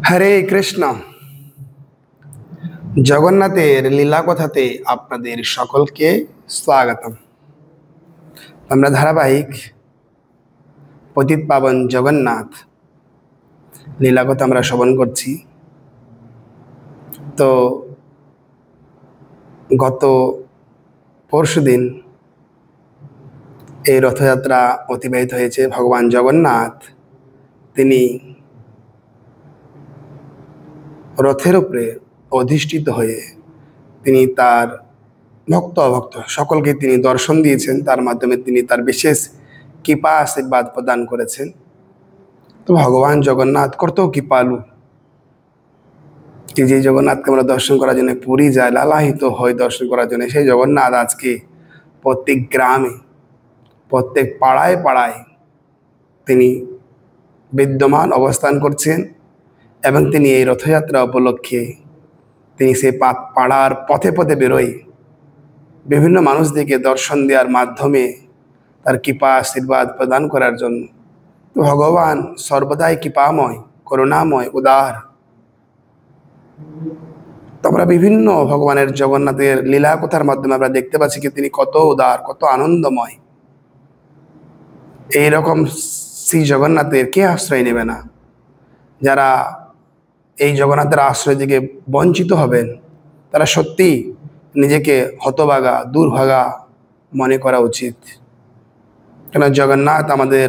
হরে কৃষ্ণ। জগন্নাথের লীলা কথাতে আপনাদের সকলকে স্বাগতম। আমরা ধারাবাহিক পতিত পাবন জগন্নাথ লীলা কথা আমরা শ্রবণ করছি। তো গত পরশুদিন এই রথযাত্রা অতিবাহিত হয়েছে। ভগবান জগন্নাথ তিনি রথের উপরে অধিষ্ঠিত হয়ে তিনি তার ভক্ত অভক্ত সকলকে তিনি দর্শন দিয়েছেন। তার মাধ্যমে তিনি তার বিশেষ কৃপা আশীর্বাদ প্রদান করেছেন। তো ভগবান জগন্নাথ কত কৃপালু, যে জগন্নাথকে আমরা দর্শন করার জন্য পুরী যায়, লালায়িত হয় দর্শন করার জন্য, সেই জগন্নাথ আজকে প্রত্যেক গ্রামে প্রত্যেক পাড়ায় পাড়ায় তিনি বিদ্যমান অবস্থান করছেন। এবং তিনি এই রথযাত্রা উপলক্ষে তিনি সেই পাড়ার পথে পথে বেরোয় বিভিন্ন মানুষদেরকে দর্শন দেওয়ার মাধ্যমে তার কৃপা আশীর্বাদ প্রদান করার জন্য। তো ভগবান সর্বদাই কৃপাময়, করুণাময়, উদার। তো আমরা বিভিন্ন ভগবানের জগন্নাথের লীলা কথার মাধ্যমে আমরা দেখতে পাচ্ছি কি তিনি কত উদার, কত আনন্দময়। এইরকম শ্রী জগন্নাথের কে আশ্রয় নেবে না? যারা এই জগন্নাথের আশ্রয় থেকে বঞ্চিত হবেন তারা সত্যি নিজেকে হতভাগা, দুর্ভাগা মনে করা উচিত। কেন জগন্নাথ আমাদের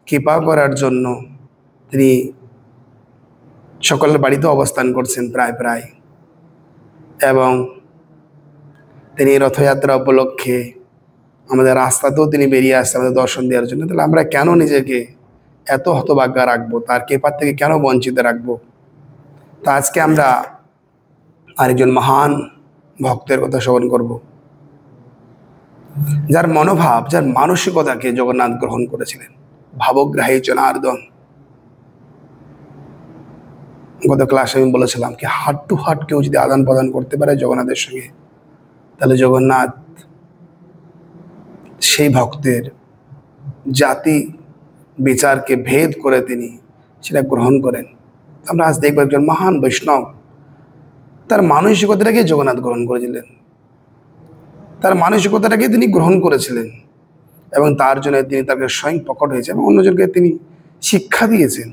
কৃপা করার জন্য তিনি সকলের বাড়িতে অবস্থান করছেন প্রায় এবং তিনি রথযাত্রা উপলক্ষে আমাদের রাস্তাতেও তিনি বেরিয়ে আসছে আমাদের দর্শন দেওয়ার জন্য। তাহলে আমরা কেন নিজেকে এত হতভাগ্য রাখবো? তার কৃপার থেকে কেন বঞ্চিত রাখবো? তা আজকে আমরা আরেকজন মহান ভক্তের কথা শ্রবণ করব, যার মনোভাব, যার মানসিকতাকে জগন্নাথ গ্রহণ করেছিলেন। ভাবগ্রাহী জনার্দন। গত ক্লাসে আমি বলেছিলাম কি হার্ট টু হার্ট কেউ যদি আদান প্রদান করতে পারে জগন্নাথের সঙ্গে, তাহলে জগন্নাথ সেই ভক্তের জাতি বিচারকে ভেদ করে তিনি সেটা গ্রহণ করেন। আমরা আজ দেখব একজন মহান বৈষ্ণব, তার মানসিকতাটাকে জগন্নাথ গ্রহণ করেছিলেন, তার মানসিকতাটাকে তিনি গ্রহণ করেছিলেন এবং তার জন্য তিনি তাকে স্বয়ং প্রকট হয়েছে এবং অন্যজনকে তিনি শিক্ষা দিয়েছেন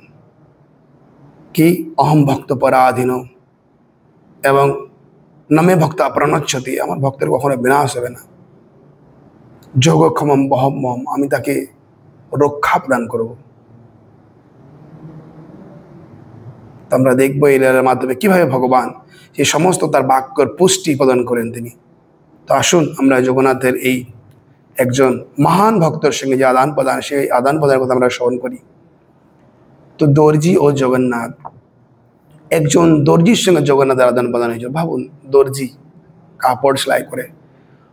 কি অহম ভক্ত পরাধীন এবং নমে ভক্ত অপ্রণচ্ছতি, আমার ভক্তের কখনো বিনাশ হবে না। যোগক্ষমম বহমম, আমি তাকে রক্ষা প্রদান করব। তো আমরা দেখবো এই লীলার মাধ্যমে কিভাবে ভগবান সেই সমস্ত তার বাক্যর পুষ্টি প্রদান করেন তিনি। তো আসুন আমরা জগন্নাথের এই একজন মহান ভক্তর সঙ্গে যে আদান প্রদান, সেই আদান প্রদানের কথা আমরা শ্রবণ করি। তো দর্জি ও জগন্নাথ, একজন দর্জির সঙ্গে জগন্নাথের আদান প্রদান হয়েছে। ভাবুন, দর্জি কাপড় সেলাই করে,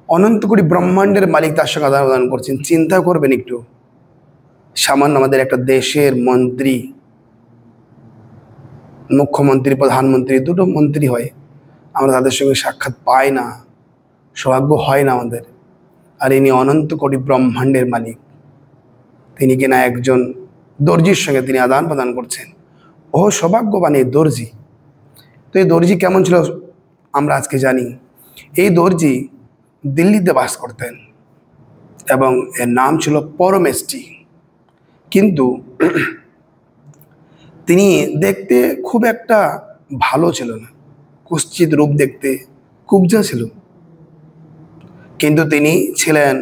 অনন্ত কোটি ব্রহ্মাণ্ডের মালিক তার সঙ্গে আদান প্রদান করছেন। চিন্তা করবেন একটু, সামান্য আমাদের একটা দেশের মন্ত্রী, মুখ্যমন্ত্রী, প্রধানমন্ত্রী, দুটো মন্ত্রী হয়, আমরা তাদের সঙ্গে সাক্ষাৎ পাই না, সৌভাগ্য হয় না আমাদের। আর ইনি অনন্ত কোটি ব্রহ্মাণ্ডের মালিক, তিনি কিনা একজন দর্জির সঙ্গে তিনি আদান প্রদান করছেন। ও সৌভাগ্যবান এই দর্জি। তো এই দর্জি কেমন ছিল আমরা আজকে জানি। এই দর্জি দিল্লিতে বাস করতেন এবং এর নাম ছিল পরমেষ্টি। কিন্তু তিনি দেখতে খুব একটা ভালো ছিল না, কুৎসিত রূপ দেখতে, কুবজা ছিল। কিন্তু তিনি ছিলেন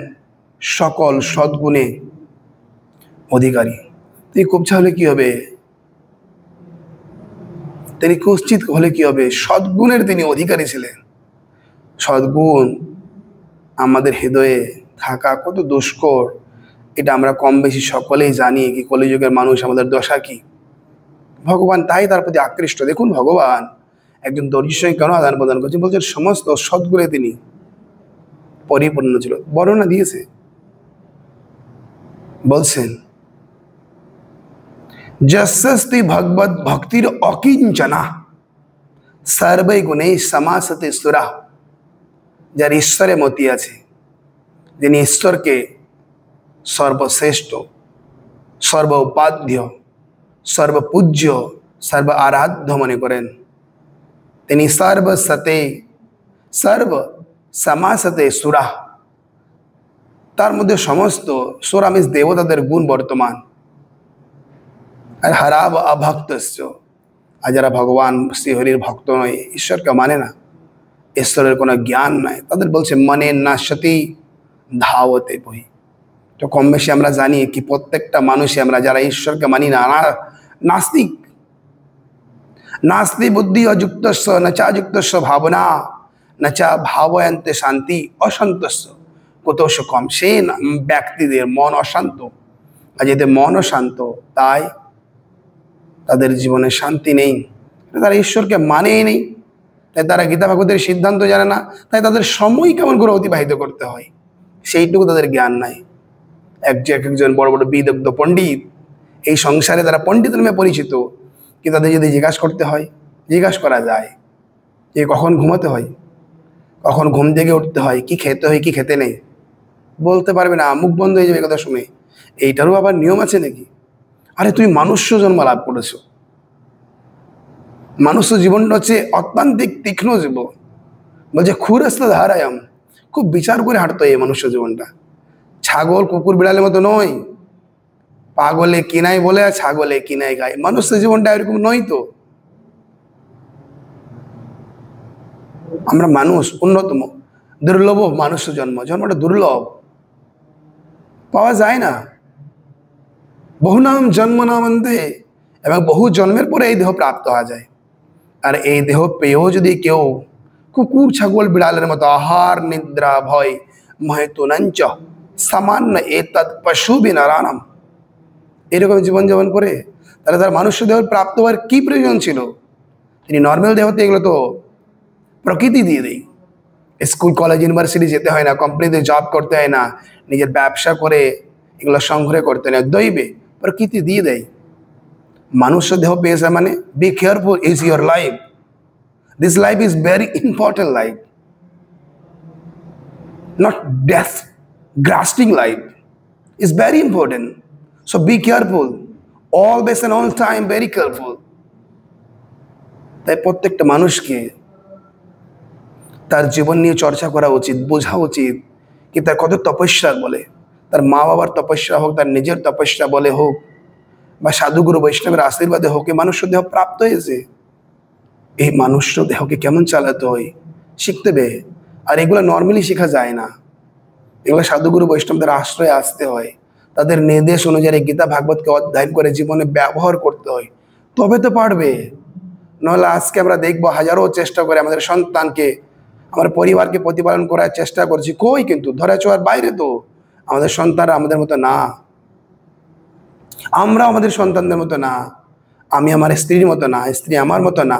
সকল সদ্গুণে অধিকারী। তিনি কুবজা হলে কি হবে? তিনি কুৎসিত হলে কি হবে? সদ্গুণের তিনি অধিকারী ছিলেন। সদ্গুণ আমাদের হৃদয়ে থাকা কত দুষ্কর, এটা আমরা কম বেশি সকলেই জানি কি কলিযুগের মানুষ আমাদের দশা কি। ভগবান তাই তার প্রতি আকৃষ্ট। দেখুন ভগবান একজন দর্জির সঙ্গে কেন আদান প্রদান করছেন, বলছেন সমস্ত সদ্গুণে তিনি পরিপূর্ণ ছিল। বর্ণনা দিয়েছে, বলছেন যস্যস্তি ভগবত ভক্তির অকিঞ্চনা সর্বৈ গুণে সমাসতে সুরা। যার ঈশ্বরে মতি আছে, যিনি ঈশ্বরকে সর্বশ্রেষ্ঠ, সর্বোপাধ্য, সর্বপূজ্য সর্ব আরাধ্য মনে করেন। তিনি সর্বসতে সর্ব সমাসতে সুরা, তার মধ্যে সমস্ত সুরা মিন্স দেবতাদের গুণ বর্তমান। আর হরাব অভক্তস্য, আর যারা ভগবান শ্রীহরির ভক্ত নয়, ঈশ্বরকে মানে না, ঈশ্বরের কোনো জ্ঞান নাই, তাদের বলছে মনে নাশতি ধাওতে বহি। তো কম বেশি আমরা জানি কি প্রত্যেকটা মানুষই আমরা যারা ঈশ্বরকে মানি না, নাস্তিক, নাস্তি বুদ্ধি অযুক্তস্য নচাযুক্তস্য ভাবনা নচা ভাবয়ন্তে শান্তি অশান্তস্য কোতোষ কম। সেই ব্যক্তিদের মন অশান্ত, আর যাদের মন অশান্ত তাই তাদের জীবনে শান্তি নেই, তারা ঈশ্বরকে মানেই নেই, তাই তারা গীতা ভাগবতের সিদ্ধান্ত জানে না, তাই তাদের সময় কেমন করে অতিবাহিত করতে হয় সেইটুকু তাদের জ্ঞান নাই। একজন বড় বড় বিদগ্ধ পণ্ডিত, এই সংসারে তারা পণ্ডিত নামে পরিচিত, কি তাদের যদি জিজ্ঞাসা করতে হয়, জিজ্ঞাসা করা যায় যে কখন ঘুমাতে হয়, কখন ঘুম থেকে উঠতে হয়, কি খেতে হয় কি খেতে নেই, বলতে পারবে না, মুখ বন্ধ হয়ে যাবে কথা শুনে। এইটারও আবার নিয়ম আছে নাকি? আরে তুমি মনুষ্য জন্ম লাভ করেছো, মানুষ্য জীবনটা হচ্ছে অত্যান্তিক তীক্ষ্ণ জীবন। বলছে খুরস্ত ধারায়াম, খুব বিচার করে হাঁটতে হয় এই মনুষ্য জীবনটা। ছাগল কুকুর বিড়ালের মতো নয়, পাগলে কিনাই বলে আর ছাগলে কিনাই গায়। মনুষ্য জীবনটা এরকম নয়। তো আমরা মানুষ অন্যতম দুর্লভ মানুষ জন্মটা দুর্লভ, পাওয়া যায় না। বহু নাম জন্ম নামান্তে, এবং বহু জন্মের পরে এই দেহ প্রাপ্ত হওয়া যায়। আর এই দেহ পেয়েও যদি কেউ কুকুর ছাগল বিড়ালের মতো আহার নিদ্রা ভয় মহেতুনঞ্চ সামান্য এতৎ পশু বিনারানাম এরকম জীবনযাপন করে, তাহলে তার মানুষ্য দেহ প্রাপ্ত হওয়ার কি প্রয়োজন ছিল? তিনি নর্মাল দেহতে এগুলো তো প্রকৃতি দিয়ে দেয়। স্কুল কলেজ ইউনিভার্সিটি যেতে হয় না, কোম্পানিতে জব করতে হয় না, নিজের ব্যবসা করে এগুলো সংগ্রহ করতে হয় না, দৈবে প্রকৃতি দিয়ে দেয়। মানুষ্য দেহ পেয়েছে মানে be careful, is your life, this life is very important life, not death grasping life is very important, so be careful always and all time, very careful. তাই প্রত্যেকটা মানুষকে তার জীবন নিয়ে চর্চা করা উচিত, বোঝা উচিত কি তার কত তপস্যা বলে, তার মা বাবার তপস্যা হোক, তার নিজের তপস্যা বলে হোক, বা সাধুগুরু বৈষ্ণবের আশীর্বাদে হোক, এই মানুষ্য দেহ প্রাপ্ত হয়েছে। এই মানুষ্য দেহকে কেমন চালাতে হয় শিখতে হবে। আর এগুলো নর্মালি শেখা যায় না, এগুলো সাধুগুরু বৈষ্ণবদের আশ্রয়ে আসতে হয়, তাদের নির্দেশ অনুযায়ী গীতা ভাগবতকে অধ্যয়ন করে জীবনে ব্যবহার করতে হয়, তবে তো পারবে। নাহলে আজকে আমরা দেখবো হাজারো চেষ্টা করে আমাদের সন্তানকে, আমার পরিবারকে প্রতিপালন করার চেষ্টা করছি, কই কিন্তু ধরা ছোঁয়ার বাইরে। তো আমাদের সন্তানরা আমাদের মতো না, আমরা আমাদের সন্তানদের মতো না, আমি আমার স্ত্রীর মতো না, স্ত্রী আমার মতো না।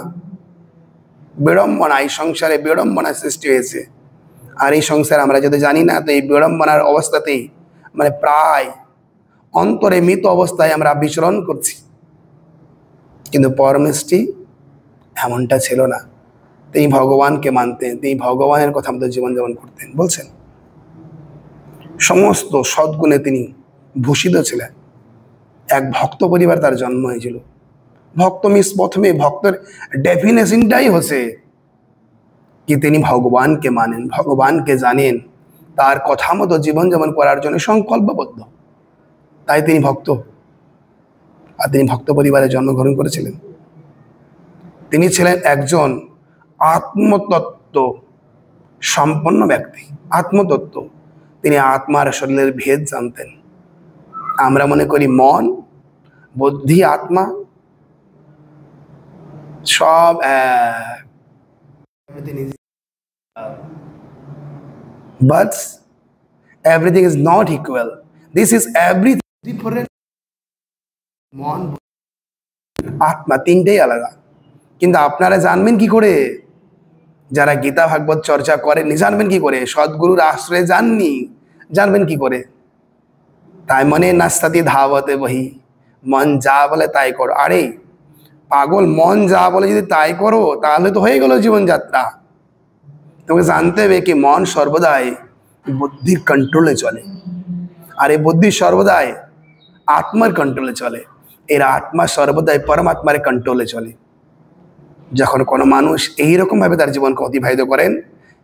বিড়ম্বনা, এই সংসারে বিড়ম্বনা সৃষ্টি হয়েছে। আর এই সংসার আমরা যদি জানি না, তো এই বিড়ম্বনার অবস্থাতেই মানে প্রায় অন্তরে মৃত অবস্থায় আমরা বিচরণ করছি। কিন্তু পরমেষ্টি এমনটা ছিল না, তিনি ভগবানকে মানতেন, তিনি ভগবানের কথা মতো জীবনযাপন করতেন। বলছেন সমস্ত সদ্গুণে তিনি ভূষিত ছিলেন। এক ভক্ত পরিবার তার জন্ম হয়েছিল। ভক্ত মিস প্রথমে ভক্তের ডেফিনেশনটাই হচ্ছে কি তিনি ভগবানকে মানেন, ভগবানকে জানেন, তার কথা মতো জীবনযাপন করার জন্য সংকল্পবদ্ধ, তাই তিনি ভক্ত। আর তিনি ভক্ত পরিবারে জন্মগ্রহণ করেছিলেন। তিনি ছিলেন একজন আত্মতত্ত্ব সম্পন্ন ব্যক্তি। আত্মতত্ত্ব, তিনি আত্মার শরীরের ভেদ জানতেন। আমরা মনে করি মন বুদ্ধি আত্মা সব এক, but everything is not equal. This is everything different. মন আত্মা তিনটেই আলাদা। কিন্তু আপনারা জানবেন কি করে? যারা গীতা ভাগবত চর্চা করেন জানবেন কি করে? সদ্গুরুর আশ্রয়ে যাননি, জানবেন কি করে? তাই মনে নাস্তাতি ধাবতে বহি, মন যা বলে তাই করো। আরে পাগল, মন যা বলে যদি তাই করো তাহলে তো হয়ে গেল জীবনযাত্রা। তোমাকে জানতে হবে কি মন সর্বদাই বুদ্ধির কন্ট্রোলে চলে, আর এই বুদ্ধি সর্বদাই আত্মার কন্ট্রোলে চলে। এর আত্মা সর্বদাই পরমাত্মার কন্ট্রোলে চলে। যখন কোনো মানুষ এইরকমভাবে তার জীবনকে অতিবাহিত করেন,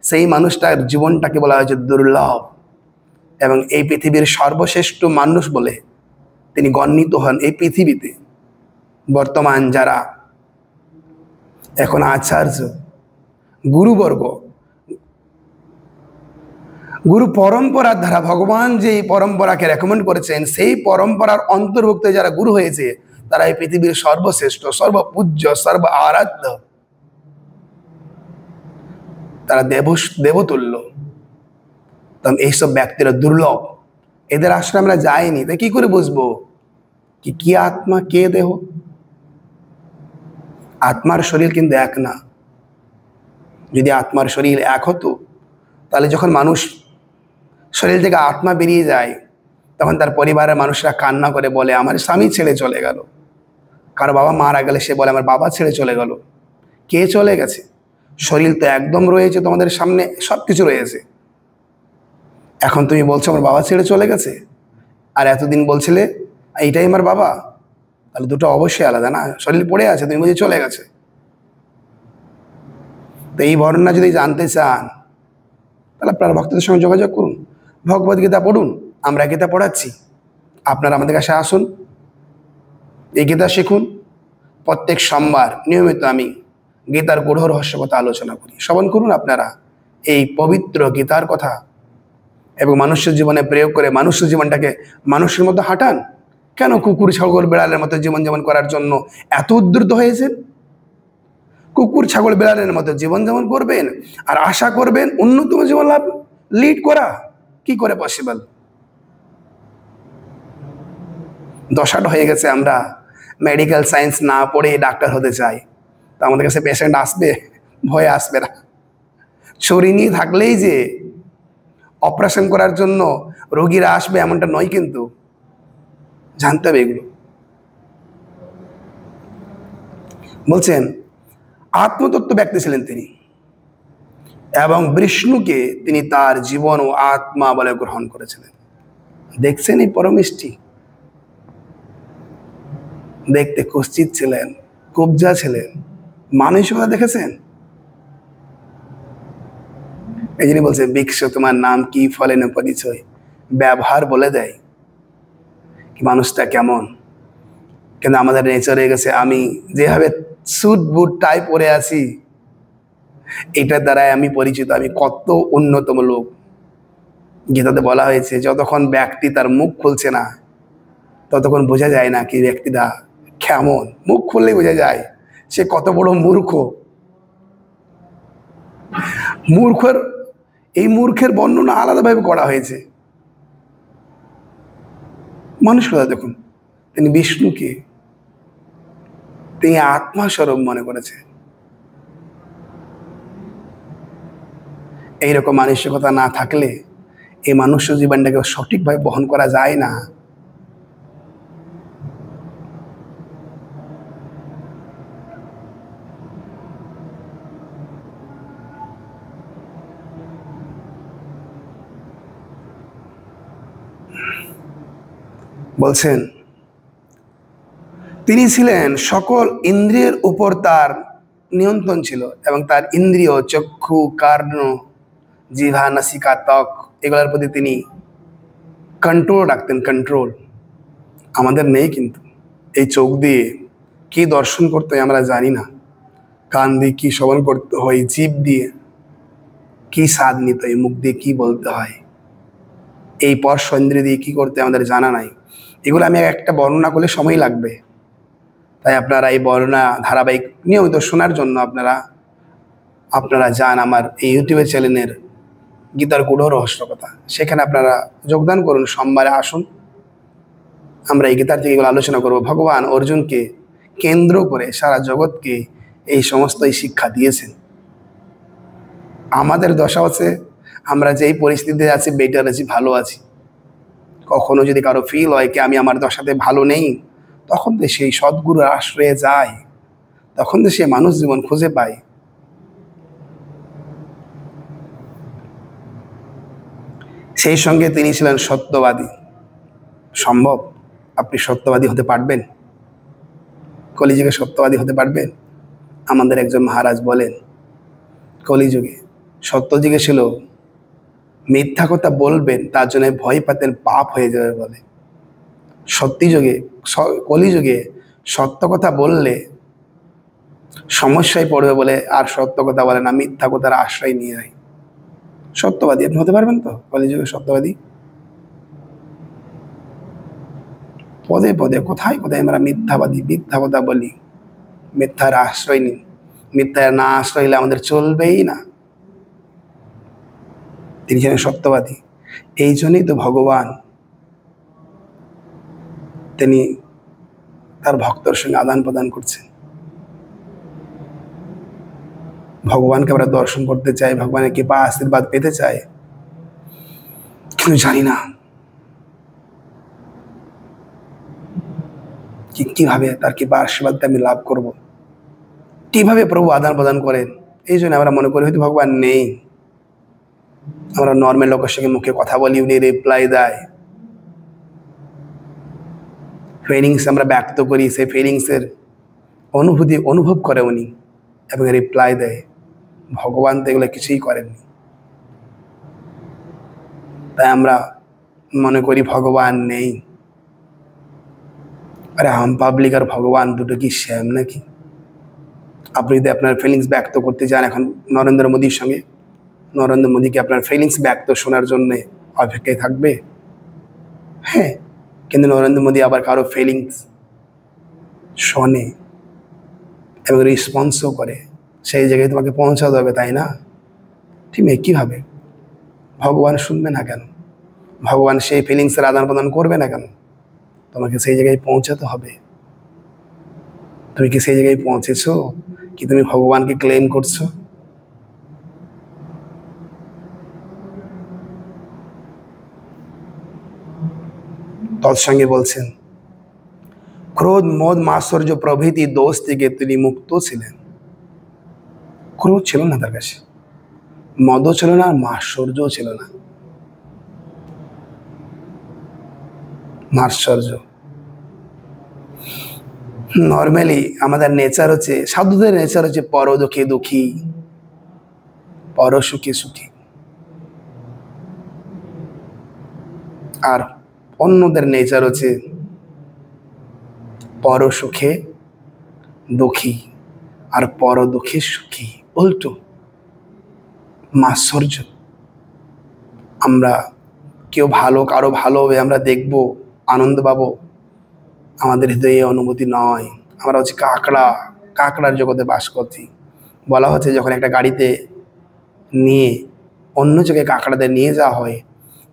সেই মানুষটার জীবনটাকে বলা হয়েছে দুর্লভ, এবং এই পৃথিবীর সর্বশ্রেষ্ঠ মানুষ বলে তিনি গণ্যিত হন। এই পৃথিবীতে বর্তমান যারা এখন আচার্য, গুরুবর্গ, গুরু পরম্পরার দ্বারা ভগবান যে পরম্পরাকে রেকমেন্ড করেছেন, সেই পরম্পরার অন্তর্ভুক্ত যারা গুরু হয়েছে, তারা এই পৃথিবীর সর্বশ্রেষ্ঠ, সর্বপূজ্য, সর্ব আরাধ্য, তারা দেবতুল্য। এইসব ব্যক্তিরা দুর্লভ, এদের আসলে আমরা যাইনি, তাই কি করে বুঝবো কি আত্মা কে দেহ? আত্মার শরীর কিন্তু এক না। যদি আত্মার শরীর এক হতো, তাহলে যখন মানুষ শরীর থেকে আত্মা বেরিয়ে যায়, তখন তার পরিবারের মানুষরা কান্না করে বলে আমার স্বামী ছেড়ে চলে গেল। কারো বাবা মারা গেলে সে বলে আমার বাবা ছেড়ে চলে গেল। কে চলে গেছে? শরীর তো একদম রয়েছে, তোমাদের সামনে সব কিছু রয়েছে। এখন তুমি বলছো আমার বাবা ছেড়ে চলে গেছে, আর এতদিন বলছিলে এইটাই আমার বাবা, তাহলে দুটো অবশ্যই আলাদা না? শরীর পড়ে আছে, তুমি বলছি চলে গেছে। তো এই বর্ণনা যদি জানতে চান, তাহলে আপনারা ভক্তদের সঙ্গে যোগাযোগ করুন, ভগবদ গীতা পড়ুন। আমরা গীতা পড়াচ্ছি, আপনারা আমাদের কাছে আসুন, এই গীতা শিখুন। প্রত্যেক সোমবার নিয়মিত আমি গীতার গূঢ় রহস্য কথা আলোচনা করি, শ্রবণ করুন আপনারা এই পবিত্র গীতার কথা, এবং মানুষের জীবনে প্রয়োগ করে মানুষের জীবনটাকে মানুষের মতো হাঁটান। কেন কুকুর, ছাগল, বেড়ালের মতো জীবনযাপন করার জন্য এত উদ্যত হয়েছেন? কুকুর, ছাগল, বেড়ালের মতো জীবনযাপন করবেন আর আশা করবেন অন্যতম জীবন লাভ লিড করা, কি করে পসিবল? দশাটা হয়ে গেছে, আমরা মেডিকেল সায়েন্স না পড়ে ডাক্তার হতে চাই। তো আমাদের কাছে পেশেন্ট আসবে, ভয়ে আসবে না। ছুরি নিয়ে থাকলেই যে অপারেশন করার জন্য রোগীরা আসবে এমনটা নয়, কিন্তু জানতে হবে এগুলো। বলছেন আত্মতত্ত্ব ব্যক্তি ছিলেন তিনি, এবং বিষ্ণুকে তিনি তার জীবন ও আত্মা বলে গ্রহণ করেছিলেন। দেখছেন এই পরমিষ্টি, দেখতে কুৎসিত ছিলেন, কুবজা ছিলেন, মানসিকতা দেখেছেন? এই জন্য বলছে বিক্ষ তোমার নাম কি, ফলে না পরিচয়। ব্যবহার বলে দেয় কি মানুষটা কেমন। কিন্তু আমাদের নেচার হয়ে গেছে, আমি যেভাবে স্যুট বুট টাই পরে আছি, এটার দ্বারাই আমি পরিচিত, আমি কত অন্যতম লোক। গীতাতে বলা হয়েছে যতক্ষণ ব্যক্তি তার মুখ খুলছে না, ততক্ষণ বোঝা যায় না কি ব্যক্তিটা কেমন। মুখ খুললেই বোঝা যায় সে কত বড় মূর্খ। এই মূর্খের বর্ণনা আলাদাভাবে করা হয়েছে। মানুষ কথা দেখুন, তিনি বিষ্ণুকে তিনি আত্মাস্বরূপ মনে করেছে। এইরকম মানসিকতা না থাকলে এই মানুষ্য জীবনটাকে সঠিকভাবে বহন করা যায় না। বলছেন তিনি ছিলেন সকল ইন্দ্রিয়ের উপর তার নিয়ন্ত্রণ ছিল, এবং তার ইন্দ্রিয় চক্ষু, কর্ণ, জিহ্বা, নাসিকা, ত্বক এগুলোর প্রতি তিনি কন্ট্রোল রাখতেন। কন্ট্রোল আমাদের নেই, কিন্তু এই চোখ দিয়ে কি দর্শন করতে হয় আমরা জানি না, কান দিয়ে কি শ্রবণ করতে হয়, জিভ দিয়ে কি স্বাদ নিতে হয়, মুখ দিয়ে কি বলতে হয়, এই স্পর্শ ইন্দ্রিয় দিয়ে কি করতে আমাদের জানা নাই। এগুলো আমি একটা বর্ণনা করলে সময় লাগবে, তাই আপনারা এই বর্ণনা ধারাবাহিক নিয়মিত শোনার জন্য আপনারা যান আমার এই ইউটিউবের চ্যানেলের গীতার গূঢ় রহস্য কথা, সেখানে আপনারা যোগদান করুন। সোমবারে আসুন, আমরা এই গীতার থেকে এগুলো আলোচনা করব। ভগবান অর্জুনকে কেন্দ্র করে সারা জগৎকে এই সমস্ত শিক্ষা দিয়েছেন। আমাদের দশা হচ্ছে আমরা যেই পরিস্থিতিতে আছি বেটার আছি, ভালো আছি। কখনো যদি কারো ফিল হয় কি আমি আমার দশাতে ভালো নেই, তখন তো সেই সদ্গুরুর আশ্রয়ে যায়, তখন তো সে মানুষ জীবন খুঁজে পায়। সেই সঙ্গে তিনি ছিলেন সত্যবাদী। সম্ভব আপনি সত্যবাদী হতে পারবেন? কলিযুগে সত্যবাদী হতে পারবেন? আমাদের একজন মহারাজ বলেন, কলিযুগে সত্যযুগে ছিল মিথ্যা কথা বলবেন তার জন্য ভয় পাতেন পাপ হয়ে যাবে বলে। সত্যি যুগে কলিযুগে সত্য কথা বললে সমস্যায় পড়বে বলে আর সত্য কথা বলে না, মিথ্যা কথার আশ্রয় নিয়ে যায়। সত্যবাদী আপনি হতে পারবেন তো কলিযুগে সত্যবাদী? পদে পদে কোথায় কোথায় আমরা মিথ্যাবাদী, মিথ্যা কথা বলি, মিথ্যার আশ্রয় নিই। মিথ্যার না আশ্রয় নিলে আমাদের চলবেই না। তিনি ছিলেন সত্যবাদী। এই জন্যই তো ভগবান তিনি তার ভক্তর সঙ্গে আদান প্রদান করছেন। ভগবানকে আমরা দর্শন করতে চাই, ভগবানের কৃপা আশীর্বাদ পেতে চাই, কিন্তু জানি না কিভাবে তার কৃপা আশীর্বাদটা আমি লাভ করব, কিভাবে প্রভু আদান প্রদান করেন। এই জন্য আমরা মনে করি হয়তো ভগবান নেই। আমরা নর্মাল লোকের সঙ্গে মুখে কথা বলি, উনি রিপ্লাই দেয়। ফিলিংস আমরা ব্যক্ত করি, সেই ফিলিংসের অনুভূতি অনুভব করে উনি এবং রিপ্লাই দেয়। ভগবান তো এগুলো কিছুই করেননি। তাই আমরা মনে করি ভগবান নেই। আরে হাম পাবলিক আর ভগবান দুটো কি সেম নাকি? আপনি যদি আপনার ফিলিংস ব্যক্ত করতে চান এখন নরেন্দ্র মোদীর সঙ্গে, নরেন্দ্র মোদীকে আপনার ফিলিংস ব্যক্ত শোনার জন্য অপেক্ষায় থাকবে? হ্যাঁ, কিন্তু নরেন্দ্র মোদী আবার কারো ফিলিংস শোনে এবং রেসপন্সও করে। সেই জায়গায় তোমাকে পৌঁছাতে হবে, তাই না? ঠিক কীভাবে ভগবান শুনবে না কেন? ভগবান সেই ফিলিংসের আদান প্রদান করবে না কেন? তোমাকে সেই জায়গায় পৌঁছাতে হবে। তুমি কি সেই জায়গায় পৌঁছেছো? কি তুমি ভগবানকে ক্লেম করছো? তৎসঙ্গে বলছেন, ক্রোধ মোদ মাৎসর্য প্রভৃতি দোষ থেকে তিনি মুক্ত ছিলেন। ক্রোধ ছিল না তার কাছে, মদও ছিল না, আর মাৎসর্যও ছিল না। মাৎসর্য নর্মালি আমাদের নেচার হচ্ছে, সাধুদের নেচার হচ্ছে পর দুঃখে দুঃখী, পর সুখে সুখী। আর অন্যদের নেচার হচ্ছে পর সুখে দুঃখী আর পর দুঃখে সুখী, উল্টো। মাৎসর্য, আমরা কেউ ভালো কারো ভালো হবে আমরা দেখবো, আনন্দ পাবো, আমাদের হৃদয়ে অনুভূতি নয়। আমরা হচ্ছে কাঁকড়ার জগতে বাস করছি। বলা হচ্ছে যখন একটা গাড়িতে নিয়ে অন্য জায়গায় কাঁকড়াদের নিয়ে যাওয়া হয়,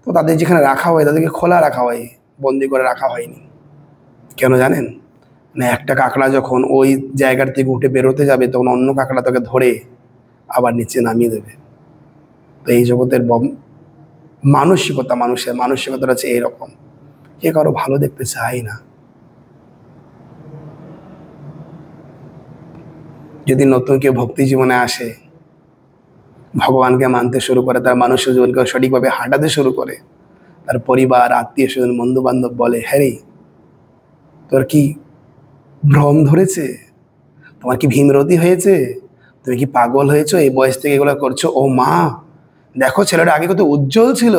তো তাদের যেখানে রাখা হয় তাদেরকে খোলা রাখা হয়, বন্দি করে রাখা হয়নি। কেন জানেন? না, একটা কাঁকড়া যখন ওই জায়গার থেকে উঠে বেরোতে যাবে তখন অন্য কাঁকড়া তাকে ধরে আবার নিচে নামিয়ে দেবে। তো এই জগতের মানুষের মানসিকতা হচ্ছে এইরকম, কে কারো ভালো দেখতে চায় না। যদি নতুন কেউ ভক্তি জীবনে আসে, ভগবানকে মানতে শুরু করে, তার মানুষের জীবনকে সঠিকভাবে হাঁটাতে শুরু করে, তার পরিবার আত্মীয় স্বজন বন্ধু বান্ধব বলে, হ্যাঁ রে তোর কি ভ্রম ধরেছে, তোমার কি ভীমরতি হয়েছে, তুমি কি পাগল হয়েছো, এই বয়স থেকে এগুলো করছো? ও মা, দেখো ছেলেটা আগে কত উজ্জ্বল ছিল,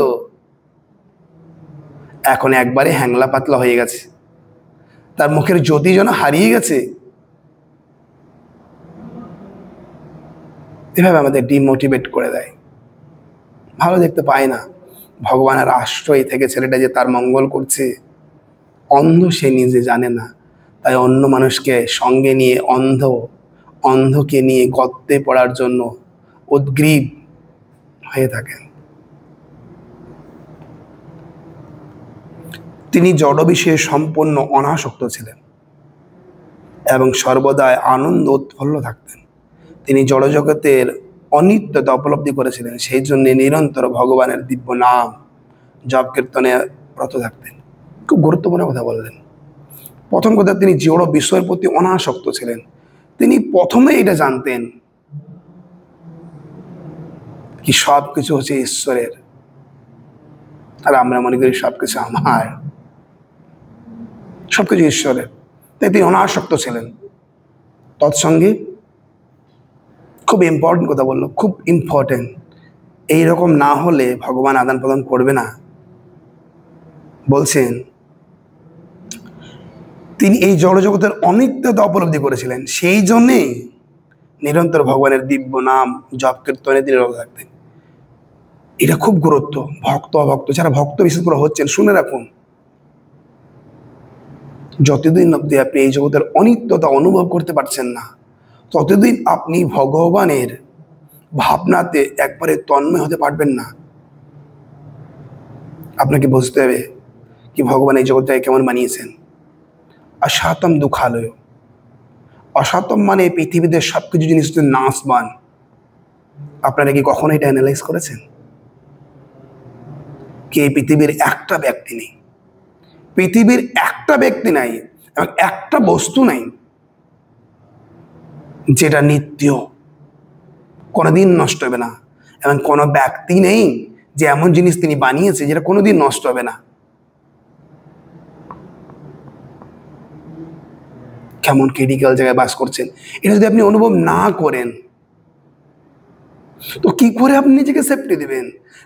এখন একবারে হ্যাংলা পাতলা হয়ে গেছে, তার মুখের জ্যোতি যেন হারিয়ে গেছে। এভাবে আমাদের ডিমোটিভেট করে দেয়, ভালো দেখতে পায় না। ভগবানের আশ্রয় থেকে ছেলেটা যে তার মঙ্গল করছে, অন্ধ সে নিজে জানে না, তাই অন্য মানুষকে সঙ্গে নিয়ে অন্ধকে নিয়ে গর্তে পড়ার জন্য উদ্গ্রীব হয়ে থাকেন। তিনি জড় বিষয়ে সম্পূর্ণ অনাসক্ত ছিলেন এবং সর্বদাই আনন্দ উৎফুল্ল থাকতেন। তিনি জড়জগতের অনিত্যতা উপলব্ধি করেছিলেন, সেই জন্য নিরন্তর ভগবানের দিব্য নাম জপ কীর্তনে রত থাকতেন। খুব গুরুত্বপূর্ণ কথা বললেন। প্রথম কথা, তিনি জড় বিষয়ের প্রতি অনাসক্ত ছিলেন। তিনি প্রথমে এটা জানতেন কি সব কিছু হচ্ছে ঈশ্বরের, আর আমরা মনে করি সবকিছু আমার, সবকিছু ঈশ্বরের। তাই তিনি অনাসক্ত ছিলেন। তৎসঙ্গে খুব ইম্পর্টেন্ট কথা বললো, খুব ইম্পর্টেন্ট। এইরকম না হলে ভগবান আদান প্রদান করবে না। বলছেন তিনি এই জড়জগতের অনিত্যতা উপলব্ধি করেছিলেন, সেই জন্যেই নিরন্তর ভগবানের দিব্য নাম জপ কীর্তনে তিনি রত থাকতেন। এটা খুব গুরুত্ব। ভক্ত অভক্ত, যারা ভক্ত বিশেষ করে হচ্ছেন, শুনে রাখুন, যতদিন অব্দি আপনি এই জগতের অনিত্যতা অনুভব করতে পারছেন না, ততদিন আপনি ভগবানের ভাবনাতে একবারে তন্ময় হতে পারবেন না। আপনাকে বুঝতে হবে কি ভগবান এই জগৎটাকে কেমন বানিয়েছেন। অসাতম দুঃখালয়, অসাতম মানে পৃথিবীতে সবকিছু জিনিস নাশবান। আপনারা কি কখনো এটা অ্যানালাইজ করেছেন কি এই পৃথিবীর একটা ব্যক্তি নেই, পৃথিবীর একটা ব্যক্তি নাই এবং একটা বস্তু নাই যেটা নিত্য, কোনোদিন নষ্ট হবে না, এবং কোনো ব্যক্তি নেই যে এমন জিনিস তিনি বানিয়েছে যেটা কোনোদিন নষ্ট হবে না। কেমন ক্রিটিক্যাল জায়গায় বাস করছেন, এটা যদি আপনি অনুভব না করেন তো কি করে আপনি নিজেকে সেফটি দেবেন,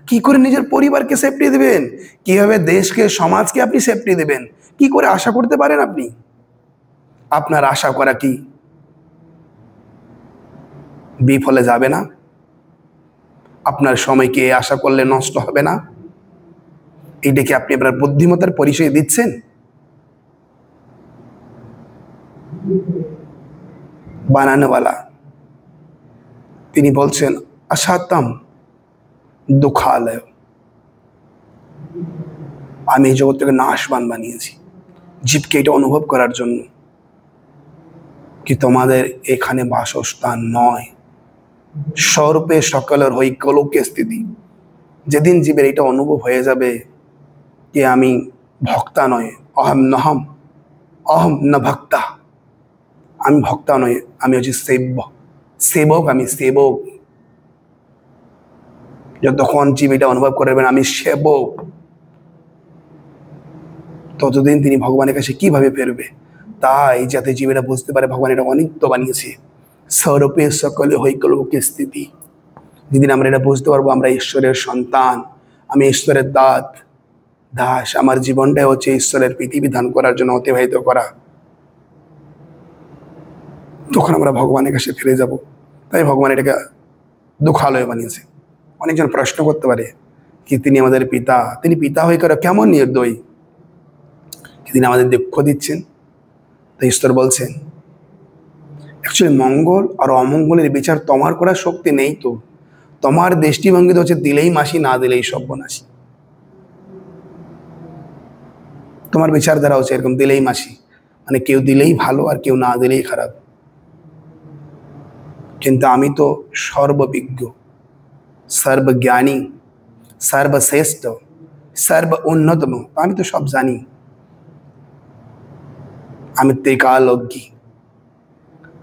কি করে নিজের পরিবারকে সেফটি দেবেন, কিভাবে দেশকে সমাজকে আপনি সেফটি দেবেন, কি করে আশা করতে পারেন আপনি? আপনার আশা করা কি বিফলে যাবে না? আপনার সময়কে আশা করলে নষ্ট হবে না? এইটাকে আপনি আপনার বুদ্ধিমত্তার পরিচয় দিচ্ছেন? বানানোওয়ালা তিনি বলছেন অসাতম দুঃখালয়, আমি এই জগৎটাকে নাশবান বানিয়েছি জীবকে এটা অনুভব করার জন্য কি তোমাদের এখানে বাসস্থান নয়, স্বরূপে সকলের হৈকলোকে স্থিতি। যেদিন জীবের এটা অনুভব হয়ে যাবে যে আমি ভক্তা নয়, অহম নহম অহম ন ভক্তা, আমি ভক্তা নয়, আমি হচ্ছি সেবক, আমি সেবক। যতক্ষণ জীব এটা অনুভব করবেন আমি সেবক, ততদিন তিনি ভগবানের কাছে কিভাবে ফেরবে? তাই যাতে জীব এটা বুঝতে পারে ভগবান এটা অনিত্য বানিয়েছে, স্বরূপে সকলে হৈকলোকে স্থিতি। যেদিন আমরা এটা বুঝতে পারবো আমরা ঈশ্বরের সন্তান, আমি ঈশ্বরের দাস, আমার জীবনটাই হচ্ছে ঈশ্বরের বিধিবিধান করার জন্য অতিবাহিত করা, তখন আমরা ভগবানের কাছে ফিরে যাব। তাই ভগবান এটাকে দুঃখালয় বানিয়েছে। অনেকজন প্রশ্ন করতে পারে কি তিনি আমাদের পিতা, তিনি পিতা হয়ে করে কেমন নির্দয়ী, তিনি আমাদের দুঃখ দিচ্ছেন? তাই ঈশ্বর বলছেন অ্যাকচুয়ালি মঙ্গল আর অমঙ্গলের বিচার তোমার করার শক্তি নেই। তো তোমার দৃষ্টিভঙ্গিতে হচ্ছে দিলেই মাসি, না দিলেই সর্বনাশী। তোমার বিচারধারা হচ্ছে এরকম দিলেই মাসি, মানে কেউ দিলেই ভালো আর কেউ না দিলেই খারাপ। কিন্তু আমি তো সর্ববিজ্ঞ, সর্বজ্ঞানী, সর্বশ্রেষ্ঠ, সর্ব উন্নতম, আমি তো সব জানি, আমি ত্রিকালজ্ঞী।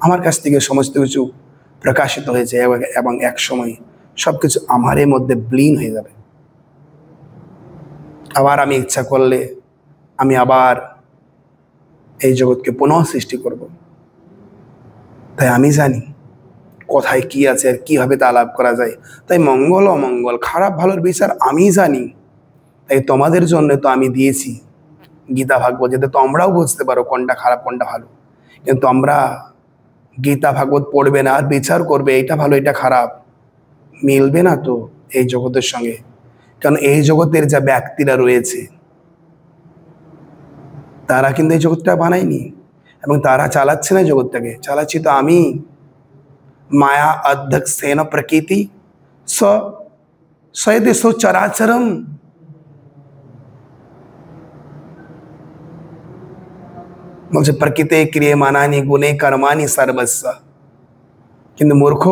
আমার কাছ থেকে সমস্ত কিছু প্রকাশিত হয়েছে এবং এক সময় সবকিছু আমারই মধ্যে বিলীন হয়ে যাবে। আবার আমি ইচ্ছা করলে আমি আবার এই জগৎকে পুনঃ সৃষ্টি করব। তাই আমি জানি কোথায় কি আছে আর কিভাবে তা লাভ করা যায়। তাই মঙ্গল অমঙ্গল, খারাপ ভালোর বিচার আমি জানি। তাই তোমাদের জন্য তো আমি দিয়েছি গীতা ভাগবত, যাতে তোমরাও বুঝতে পারো কোনটা খারাপ কোনটা ভালো। কিন্তু আমরা গীতা ভাগবত পড়বে না আর বিচার করবে এটা ভালো এটা খারাপ, মিলবে না তো এই জগতের সঙ্গে। কারণ এই জগতের যা ব্যক্তিরা রয়েছে তারা কিন্তু এই জগৎটা বানায়নি এবং তারা চালাচ্ছে না জগৎটাকে, চালাচ্ছি তো আমি। মায়া অধ্যক্ষেন প্রকৃতি সয়দেশো চরাচরম, বলছে প্রকৃতি ক্রিয়মানানি গুণে কর্মানি সর্বস্ব। কিন্তু মূর্খ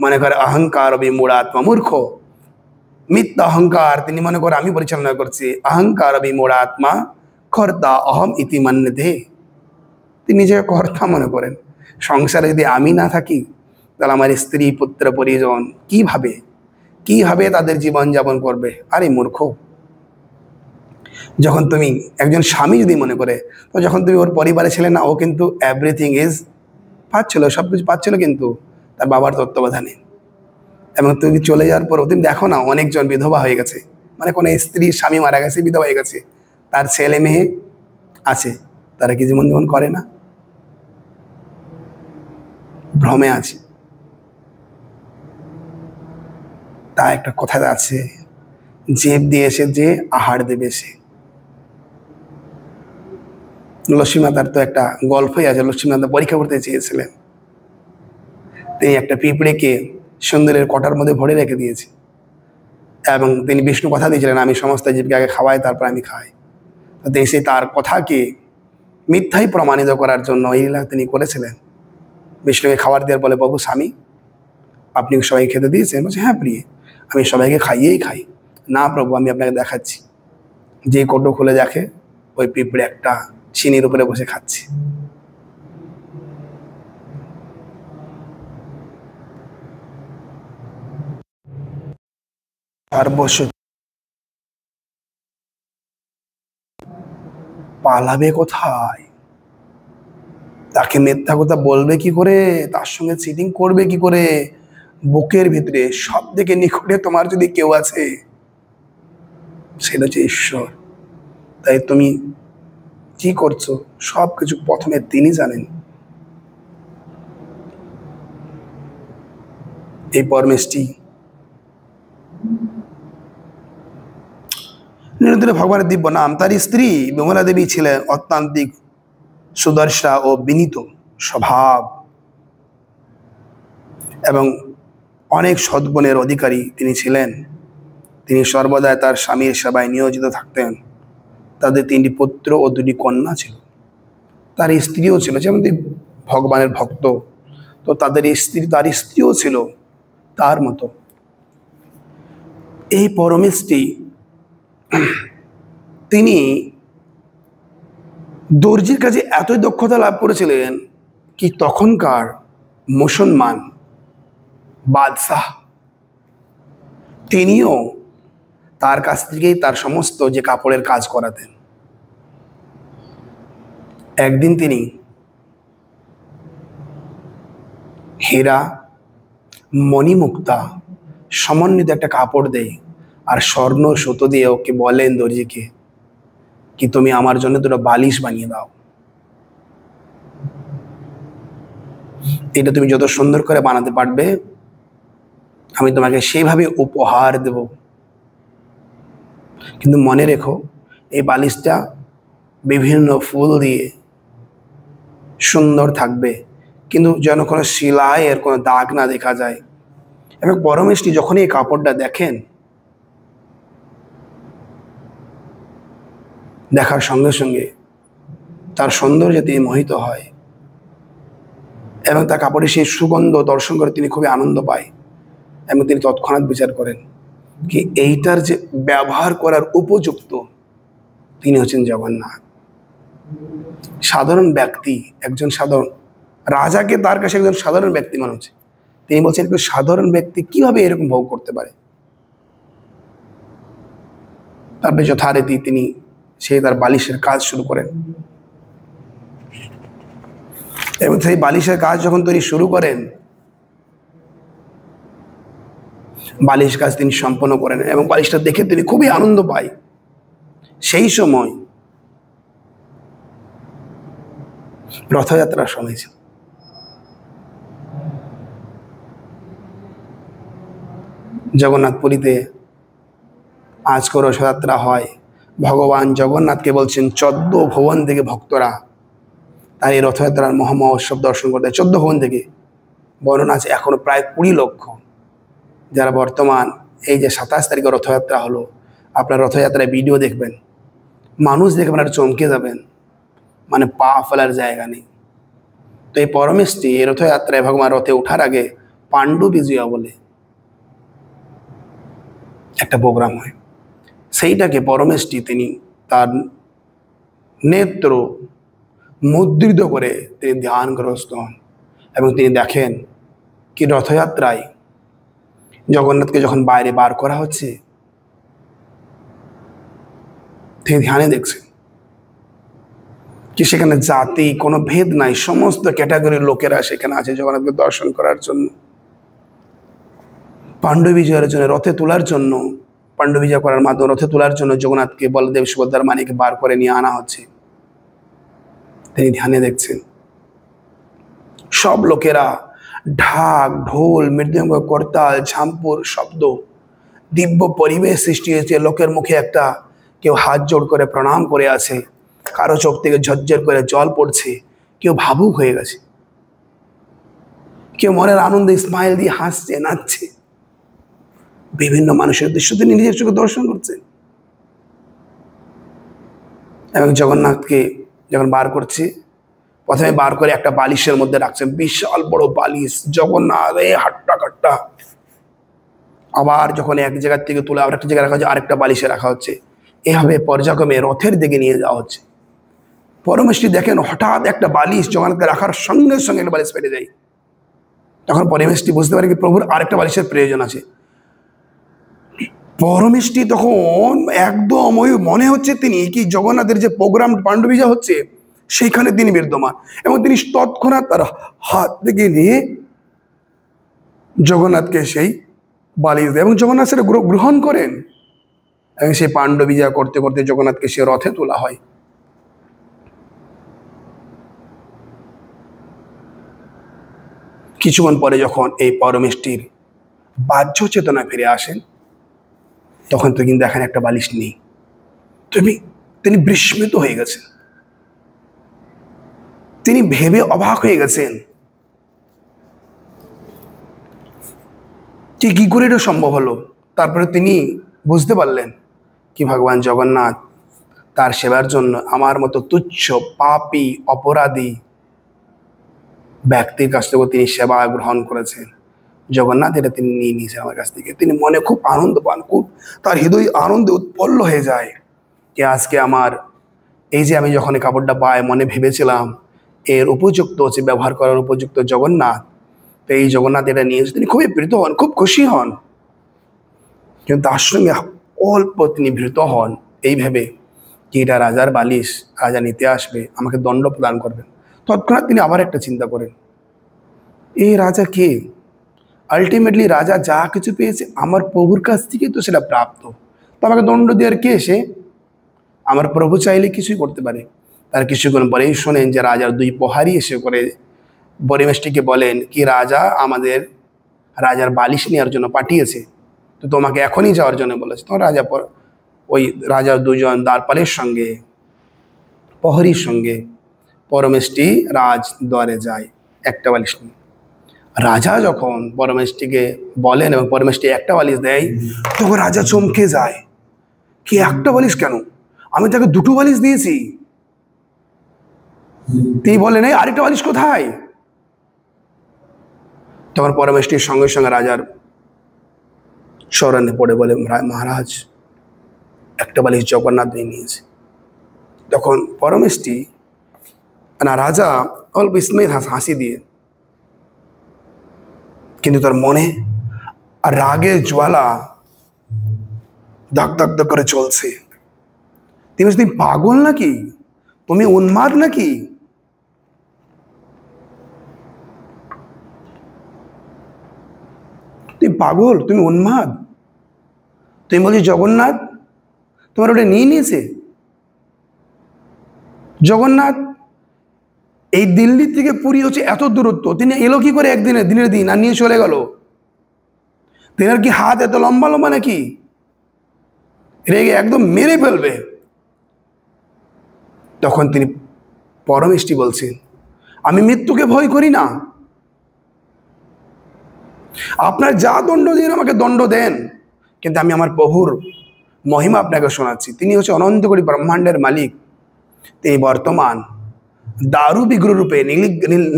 মনে করে অহংকার বিমূঢ়াত্মা, মূর্খ মিথ্যা অহংকার, তিনি মনে করে আমি পরিচালনা করছি। অহংকার বিমূঢ়াত্মা কর্তা অহম ইতি মন্যতে, তিনি নিজেকে কর্তা মনে করেন। সংসারে যদি আমি না থাকি তাহলে আমার স্ত্রী পুত্র পরিজন কিভাবে তাদের জীবনযাপন করবে? আরে মূর্খ, যখন তুমি একজন স্বামী যদি মনে করে, তো যখন তুমি ওর পরিবারে ছিলে না, ও কিন্তু এভরিথিং ইজ পাচ্ছিল, সব কিছু পাচ্ছিল, কিন্তু তার বাবার তত্ত্বাবধানে। এবং তুমি চলে যাওয়ার পর তুমি দেখো না, অনেকজন বিধবা হয়ে গেছে, মানে কোনো স্ত্রী স্বামী মারা গেছে, বিধবা হয়ে গেছে, তার ছেলে মেয়ে আছে, তারা কি জীবন জীবন করে না? ভ্রমে আছে। তা একটা কথা আছে, জেব দিয়েছে যে আহার দেবে সে। লক্ষ্মীমাতার তো একটা গল্পই আছে। লক্ষ্মীমাতা পরীক্ষা করতে চেয়েছিলেন, তিনি একটা পিঁপড়েকে সুন্দরের কটার মধ্যে ভরে রেখে দিয়েছে, এবং তিনি বিষ্ণু কথা দিয়েছিলেন, আমি সমস্ত জীবকে আগে খাওয়াই, তারপর আমি খাই। তো তিনি সেই তার কথাকে মিথ্যাই প্রমাণিত করার জন্য এই লীলা তিনি করেছিলেন। বিষ্ণুকে খাবার দেওয়ার বলে, বাবু স্বামী, আপনি সবাইকে খেতে দিয়েছেন? বলছে, হ্যাঁ প্রিয়, আমি সবাইকে খাইয়েই খাই। না প্রভু, আমি আপনাকে দেখাচ্ছি। যে কৌটো খুলে দেখে, ওই পিঁপড়ে একটা চিনির উপরে বসে খাচ্ছে। আর বসে পালাবে কোথায়? তাকে মিথ্যা কথা বলবে কি করে? তার সঙ্গে চিটিং করবে কি করে? বুকের ভিতরে সব থেকে নিকটে তোমার যদি কেউ আছে, সেটা হচ্ছে ঈশ্বর। তাই তুমি কি করছো, সব কিছু প্রথমে তিনি জানেন। এই পরমেশটি নিরন্তর ভগবানের দিব্য নাম। তার স্ত্রী বিমলা দেবী ছিলেন অত্যান্তিক সুদর্শা ও বিনীত স্বভাব, এবং অনেক সদ্গুণের অধিকারী তিনি ছিলেন। তিনি সর্বদাই তার স্বামীর সেবায় নিয়োজিত থাকতেন। তাদের 3টি পুত্র ও 2টি কন্যা ছিল। তার স্ত্রীও ছিল, যেমন তিনি ভগবানের ভক্ত, তো তার স্ত্রীও ছিল তার মতো। এই পরমেশটি তিনি দর্জির কাছে এতই দক্ষতা লাভ করেছিলেন কি তখনকার মুসলমান বাদশাহ তিনিও তার কাছ থেকেই তার সমস্ত যে কাপড়ের কাজ করাতেন। একদিন তিনি হীরা মণিমুক্তা সমন্বিত একটা কাপড় দেয়, আর স্বর্ণ সুতো দিয়ে ওকে বলেন দর্জিকে, কি তুমি আমার জন্য 2টো বালিশ বানিয়ে দাও। এটা তুমি যত সুন্দর করে বানাতে পারবে, আমি তোমাকে সেইভাবে উপহার দেব। কিন্তু মনে রেখো, এই বালিশটা বিভিন্ন ফুল দিয়ে সুন্দর থাকবে, কিন্তু যেন কোনো সেলাইয়ের কোনো দাগ না দেখা যায়। এবং পরমেশটি যখন এই কাপড়টা দেখেন, দেখার সঙ্গে সঙ্গে তার সৌন্দর্যে তিনি মোহিত হয়, এবং তার কাপড়ে সেই সুগন্ধ দর্শন করে তিনি খুবই আনন্দ পায়। এবং তিনি তৎক্ষণাৎ বিচার করেন কি এইটার যে ব্যবহার করার উপযুক্ত, তিনি হচ্ছেন জগন্নাথ। সাধারণ ব্যক্তি, একজন সাধারণ রাজাকে তার কাছে একজন সাধারণ ব্যক্তি মনে হচ্ছে। তিনি বলছেন, একটু সাধারণ ব্যক্তি কিভাবে এরকম ভোগ করতে পারে? তারপরে যথারীতি তিনি তার বালিশের কাজ শুরু করেন, এবং সেই বালিশের কাজ যখন তিনি শুরু করেন, বালিশ কাজ তিনি সম্পন্ন করেন, এবং বালিশটা দেখে তিনি খুবই আনন্দ পায়। সেই সময় রথযাত্রার সময় ছিল। জগন্নাথপুরীতে আজকে রথযাত্রা হয়। ভগবান জগন্নাথকে বলছেন 14 ভুবন থেকে ভক্তরা তার এই রথযাত্রার মহামহোৎসব দর্শন করতে। 14 ভুবন থেকে বর্ণনা আছে এখনো প্রায় 20 লক্ষ, যারা বর্তমান এই যে 27 তারিখে রথযাত্রা হলো, আপনার রথযাত্রায় ভিডিও দেখবেন, মানুষ দেখে আপনারা চমকে যাবেন, মানে পা ফেলার জায়গা নেই। তো এই পরমেশটি এই রথযাত্রায় ভগবান রথে ওঠার আগে পাণ্ডু বিজয়া বলে একটা প্রোগ্রাম হয়, সেইটাকে পরমেশটি তিনি তার নেত্র মুদ্রিত করে তিনি ধ্যানগ্রস্ত হন, এবং তিনি দেখেন কি রথযাত্রায় জগন্নাথকে যখন বাইরে বার করা হচ্ছে, তিনি ধ্যানে দেখছেন কি সেখানে জাতি কোনো ভেদ নাই, সমস্ত ক্যাটাগরির লোকেরা সেখানে আছে জগন্নাথকে দর্শন করার জন্য, পাণ্ডু বিজয়ের জন্য, রথে তোলার জন্য, পাণ্ডু বিজয় করার মাধ্যমে রথে তোলার জন্য জগন্নাথকে বলদেব সুভদ্রার মানিকে বার করে নিয়ে আনা হচ্ছে। তিনি ধ্যানে দেখছেন সব লোকেরা ঢাক, ঢোল, মৃদঙ্গ, করতাল, ঝাম্পুর শব্দ, দিব্য পরিবেশ সৃষ্টি হয়েছে। লোকের মুখে একটা কেউ হাত জোড় করে প্রণাম করে আছে, কারো চোখ থেকে ঝরঝর করে জল পড়ছে, কেউ ভাবুক হয়ে গেছে, কেউ মনের আনন্দে স্মাইল দিয়ে হাসছে, নাচছে। বিভিন্ন মানুষের দৃশ্য তিনি নিজের চোখে দর্শন করছেন। এবং জগন্নাথকে যখন বার করছে, প্রথমে বার করে একটা বালিশের মধ্যে রাখছেন, বিশাল বড় বালিশ। জগন্নাথ হাট্টা কাট্টা, আবার যখন এক জায়গার থেকে তুলে আবার একটা জায়গায় রাখা হচ্ছে, আরেকটা বালিশে রাখা হচ্ছে। এভাবে পর্যায়ক্রমে রথের দিকে নিয়ে যাওয়া হচ্ছে। পরমেষ্ঠী দেখেন হঠাৎ একটা বালিশ জগন্নাথকে রাখার সঙ্গে সঙ্গে একটা বালিশ ফেটে যায়। তখন পরমেষ্ঠী বুঝতে পারে কি প্রভুর আরেকটা বালিশের প্রয়োজন আছে। পরমেষ্ঠী তখন একদম ওই মনে হচ্ছে তিনি কি জগন্নাথের যে প্রোগ্রাম পাণ্ডবিজা হচ্ছে সেইখানে তিনি বিদ্যমান, এবং তিনি তৎক্ষণাৎ তার হাত থেকে নিয়ে জগন্নাথকে সেই বালিশ দেয় এবং জগন্নাথ সেটা গ্রহণ করেন। এবং সেই পাণ্ডবিজা করতে করতে জগন্নাথকে সে রথে তোলা হয়। কিছুক্ষণ পরে যখন এই পরমেষ্ঠীর বাহ্য চেতনা ফিরে আসেন, তখন তো কিন্তু এখানে একটা বালিশ নেই। তিনি বিস্মিত হয়ে গেছেন, তিনি ভেবে অবাক হয়ে গেছেন কি করে এটা সম্ভব হলো। তারপরে তিনি বুঝতে পারলেন কি ভগবান জগন্নাথ তার সেবার জন্য আমার মতো তুচ্ছ পাপী অপরাধী ব্যক্তির কাছ থেকে তিনি সেবা গ্রহণ করেছেন। জগন্নাথ এটা তিনি নিয়ে নিয়েছেন আমার কাছ থেকে। তিনি মনে খুব আনন্দ পান, খুব তার হৃদয় আনন্দে উৎপল্ল হয়ে যায় যে আজকে আমার এই যে আমি যখন এই কাপড়টা পাই, মনে ভেবেছিলাম এর উপযুক্ত হচ্ছে ব্যবহার করার উপযুক্ত জগন্নাথ, তো এই জগন্নাথ এটা নিয়েছে। তিনি খুবই প্রীত হন, খুব খুশি হন, কিন্তু তার সঙ্গে অল্প তিনি ভীত হন এই ভেবে যে এটা রাজার বালিশ, রাজা নিতে আসবে, আমাকে দণ্ড প্রদান করবেন। তৎক্ষণাৎ তিনি আবার একটা চিন্তা করেন, এই রাজা কে? আলটিমেটলি রাজা যা কিছু পেয়েছে আমার প্রভুর কাছ থেকে তো সেটা প্রাপ্ত, তো আমাকে দণ্ড দেওয়ার কে সে? আমার প্রভু চাইলে কিছুই করতে পারে। তার কিছুক্ষণ পরেই শোনেন যে রাজার দুই প্রহারী এসে করে পরিবেশটিকে বলেন কি রাজা আমাদের রাজার বালিশ নেওয়ার জন্য পাঠিয়েছে, তো তোমাকে এখনই যাওয়ার জন্য বলেছে। তখন রাজা ওই রাজার দুজন দ্বারপালের সঙ্গে প্রহরীর সঙ্গে পরমেষ্ঠী রাজদ্বারে যায় একটা বালিশ নিয়ে। রাজা যখন পরমেষ্ঠীকে বলেন এবং পরমেষ্ঠী একটা বালিশ দেয়, তখন রাজা চমকে যায়, কি একটা বালিশ কেন? আমি তাকে দুটো বালিশ দিয়েছি। তিনি বলেন এই আরেকটা বালিশ কোথায়? তখন পরমেষ্ঠীর সঙ্গে সঙ্গে রাজার চরণে পড়ে বলে মহারাজ একটা বালিশ জগন্নাথ নিয়েছে। তখন পরমেষ্ঠী না রাজা অল্প স্মেত হাসি দিয়ে, কিন্তু তার মনে আর রাগের জ্বালা দাগ দাগ দাগ করে চলছে। তুমি পাগল নাকি? তুমি উন্মাদ নাকি? তুমি পাগল, তুমি উন্মাদ? তুমি বলছি জগন্নাথ তোমার ওটা নিয়ে নিয়েছে। জগন্নাথ এই দিল্লি থেকে পুরী হচ্ছে এত দূরত্ব, তিনি এলো কি করে দিনের দিন আর নিয়ে চলে গেল? তেনার কি হাত এত লম্বা লম্বা নাকি? রেগে একদম মেরে ফেলবে। তখন তিনি পরমেষ্ঠী বলছেন আমি মৃত্যুকে ভয় করি না, আপনার যা দণ্ড দিন আমাকে দণ্ড দেন, কিন্তু আমি আমার প্রভুর মহিমা আপনাকে শোনাচ্ছি। তিনি হচ্ছে অনন্ত কোটি ব্রহ্মাণ্ডের মালিক। তিনি বর্তমান দারু বিগ্রহ রূপে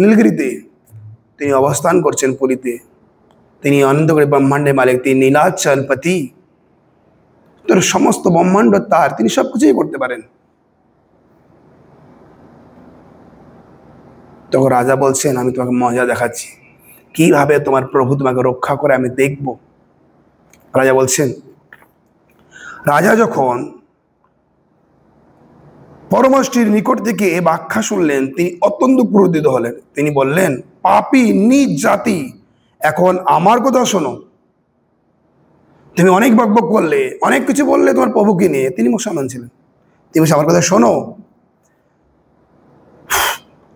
নীলগিরিতে তিনি অবস্থান করছেন পুরীতে। তিনি অনন্ত কোটি ব্রহ্মাণ্ডের মালিক, তিনি নীলাচলপতি, তোর সমস্ত ব্রহ্মাণ্ড তার, তিনি সবকিছুই করতে পারেন। তখন রাজা বলছেন আমি তোমাকে মজা দেখাচ্ছি, কিভাবে তোমার প্রভু তোমাকে রক্ষা করে আমি দেখব। রাজা বলছেন, রাজা যখন পরমেষ্টির নিকট থেকে এ ব্যাখ্যা শুনলেন, তিনি অত্যন্ত ক্রোধিত হলেন। তিনি বললেন, পাপী নিজ জাতি, এখন আমার কথা শোনো। তুমি অনেক বকবক করলে, অনেক কিছু বললে তোমার প্রভুকে নিয়ে। তিনি মুসলমান ছিলেন। তিনি বলছে, আমার কথা শোনো।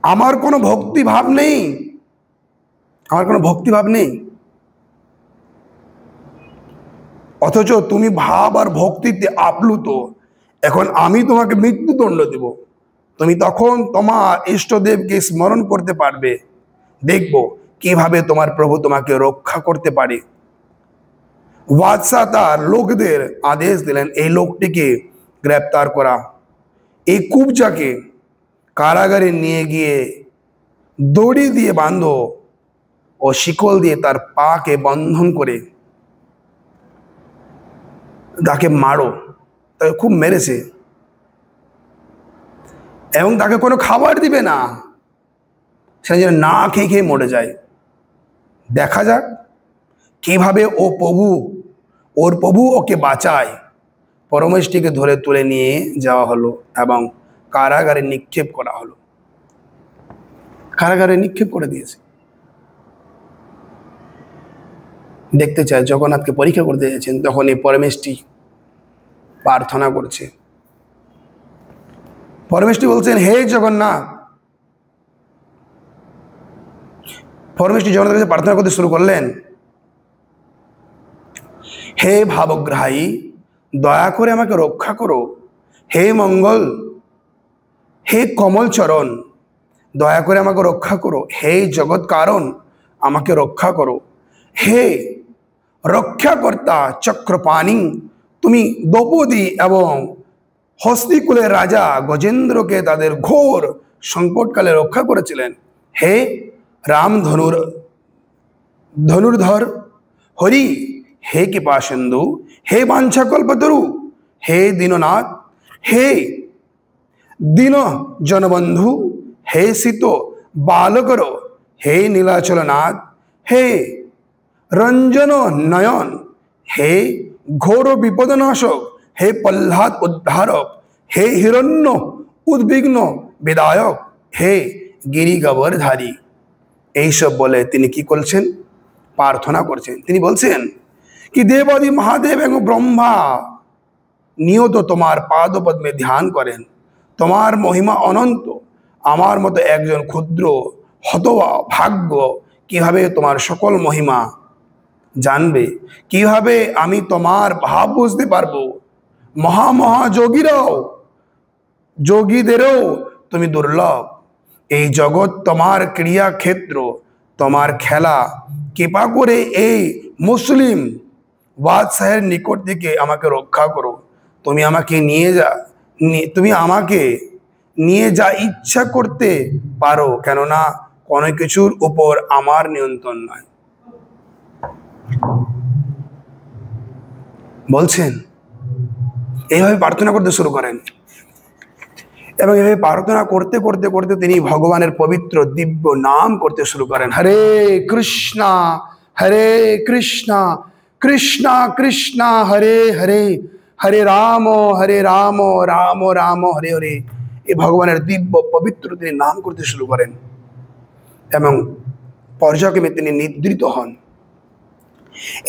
আমার কোনো ভক্তিভাব নেই, আমার কোনো ভক্তিভাব নেই, অথচ তুমি ভাব আর ভক্তিতে আপ্লুত। এখন আমি তোমাকে মৃত্যুদণ্ড দেব, তুমি তখন তোমার ইষ্টদেবকে স্মরণ করতে পারবে। দেখব কিভাবে তোমার প্রভু তোমাকে রক্ষা করতে পারে। বাদশাহ তার লোকদের আদেশ দিলেন, এই লোকটিকে গ্রেপ্তার করা, এই কুবজাকে কারাগারে নিয়ে গিয়ে দড়ি দিয়ে বাঁধো ও শিকল দিয়ে তার পাকে বন্ধন করে তাকে মারো। তাকে খুব মেরেছে এবং তাকে কোনো খাবার দিবে না, সে যেন না খেয়ে খেয়ে মরে যায়। দেখা যাক কিভাবে ওর প্রভু ওকে বাঁচায়। পরমেষ্টিকে ধরে তুলে নিয়ে যাওয়া হলো এবং কারাগারে নিক্ষেপ করা হলো। কারাগারে নিক্ষেপ করে দিয়েছে। দেখতে চায় জগন্নাথকে পরীক্ষা করতে যাচ্ছেন, তখন এই পরমেষ্টি প্রার্থনা করছে। পরমেষ্টি বলছেন, হে জগন্নাথ। পরমেষ্টি জগন্নাথের কাছে প্রার্থনা করতে শুরু করলেন, হে ভাবগ্রাহী, দয়া করে আমাকে রক্ষা করো। হে মঙ্গল, হে কমল চরণ, দয়া করে আমাকে রক্ষা করো। হে জগৎ কারণ, আমাকে রক্ষা করো। হে রক্ষাকর্তা চক্রপাণি, তুমি দ্রৌপদী এবং হস্তিকুলের রাজা গজেন্দ্রকে তাদের ঘোর সংকটকালে রক্ষা করেছিলেন। হে রাম ধনুর্ধর হরি, হে কৃপাসিন্ধু, হে বাঞ্ছা কল্পতরু, হে দীননাথ, হে দীন জনবন্ধু, হে শীত বালকর, হে নীলাচলনাথ, হে রঞ্জন নয়ন, হে ঘোর বিপদনাশক, হে প্রহ্লাদ উদ্ধারক, হে হিরণ্য উদ্বিগ্ন বিদায়ক, হে গিরি গবরধারী। এইসব বলে তিনি কি করছেন? প্রার্থনা করছেন। তিনি বলছেন কি, দেবাদি মহাদেব এবং ব্রহ্মা নিয়ত তোমার পাদপদ্মে ধ্যান করেন। তোমার মহিমা অনন্ত। আমার মতো একজন ক্ষুদ্র হতভাগ্য কিভাবে তোমার সকল মহিমা জানবে? কিভাবে আমি তোমার ভাব বুঝতে পারবো? যোগীদেরও তুমি দুর্লভ। এই জগৎ তোমার ক্রিয়াক্ষেত্র, তোমার খেলা। কৃপা করে এই মুসলিম বাদশাহের নিকট থেকে আমাকে রক্ষা করো। তুমি আমাকে নিয়ে যা ইচ্ছা করতে পারো, কেননা কোনো কিছুর উপর আমার নিয়ন্ত্রণ নয়। বলছেন, এইভাবে প্রার্থনা করতে শুরু করেন এবং এইভাবে প্রার্থনা করতে করতে করতে তিনি ভগবানের পবিত্র দিব্য নাম করতে শুরু করেন। হরে কৃষ্ণা কৃষ্ণা কৃষ্ণা হরে হরে, হরে রাম রাম রাম হরে হরে। এই ভগবানের দিব্য পবিত্র তিনি নাম করতে শুরু করেন এবং পর্যায়ক্রমে তিনি নিদ্রিত হন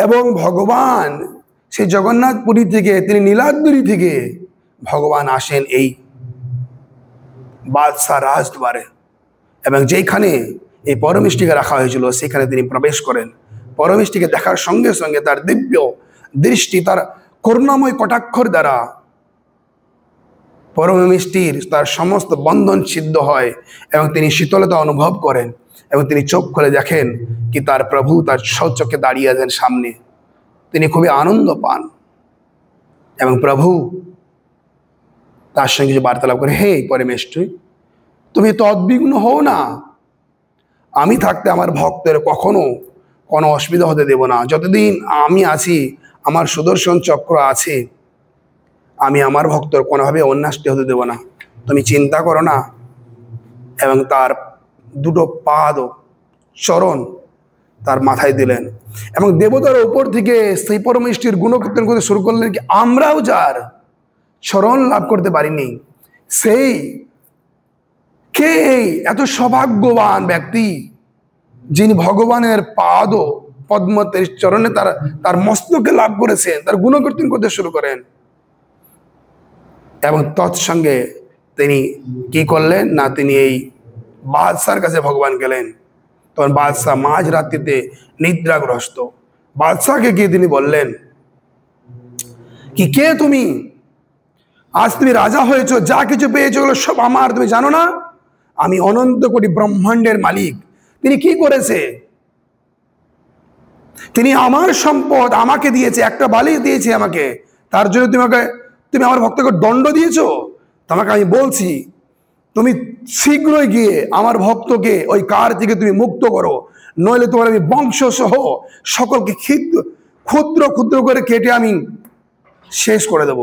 এবং ভগবান সেই জগন্নাথপুরী থেকে, তিনি নীলাদ্রি থেকে ভগবান আসেন এই বাদশাহ রাজদুয়ারে এবং যেখানে এই পরমেষ্টিকে রাখা হয়েছিল সেখানে তিনি প্রবেশ করেন। পরমেষ্টিকে দেখার সঙ্গে সঙ্গে তার দিব্য দৃষ্টি, তার করুণাময় কটাক্ষর দ্বারা পরমেষ্টির তার সমস্ত বন্ধন ছিন্ন হয় এবং তিনি শীতলতা অনুভব করেন এবং তিনি চোখ খুলে দেখেন কি তার প্রভু তার সচক্ষে দাঁড়িয়ে আছেন সামনে। তিনি খুবই আনন্দ পান এবং প্রভু তার সঙ্গে কিছু বার্তালাপ করে, হে পরমেষ্টি, তুমি তো উদ্বিগ্ন হও না। আমি থাকতে আমার ভক্তের কখনো কোনো অসুবিধা হতে দেব না। যতদিন আমি আছি, আমার সুদর্শন চক্র আছে, আমি আমার ভক্তর কোনোভাবে অন্যাষ্টি হতে দেব না। তুমি চিন্তা করো না। এবং তার দুটো পাদ চরণ তার মাথায় দিলেন এবং দেবতার উপর থেকে সেই পরমেষ্টির গুণকীর্তন করতে শুরু করলেন কি, আমরাও যার চরণ লাভ করতে পারিনি, সেই কে এই এত সৌভাগ্যবান ব্যক্তি যিনি ভগবানের পাদ পদ্মতের চরণে তার মস্তকে লাভ করেছেন, তার গুণকীর্তন করতে শুরু করেন। এবং তৎসঙ্গে তিনি কি করলেন না, তিনি এই বাদশার কাছে ভগবান গেলেন। তখন বাদশাহ মাঝ রাত্রিতে নিদ্রাগ্রস্ত। বাদশাহকে গিয়ে তিনি বললেন কি, কে তুমি? আজ তুমি রাজা হয়েছো, যা কিছু পেয়েছো ওগুলো সব আমার, তুমি জানো না আমি অনন্ত কোটি ব্রহ্মাণ্ডের মালিক? তিনি কি করেছে? তিনি আমার সম্পদ আমাকে দিয়েছে, একটা বালি দিয়েছে আমাকে, তার জন্য তুমি আমার ভক্তকে দণ্ড দিয়েছো? তোমাকে আমি বলছি, তুমি শীঘ্রই গিয়ে আমার ভক্তকে ওই কার থেকে তুমি মুক্ত করো, নইলে তোমার আমি বংশ সহ সকলকে ক্ষুদ্র ক্ষুদ্র করে কেটে আমি শেষ করে দেব।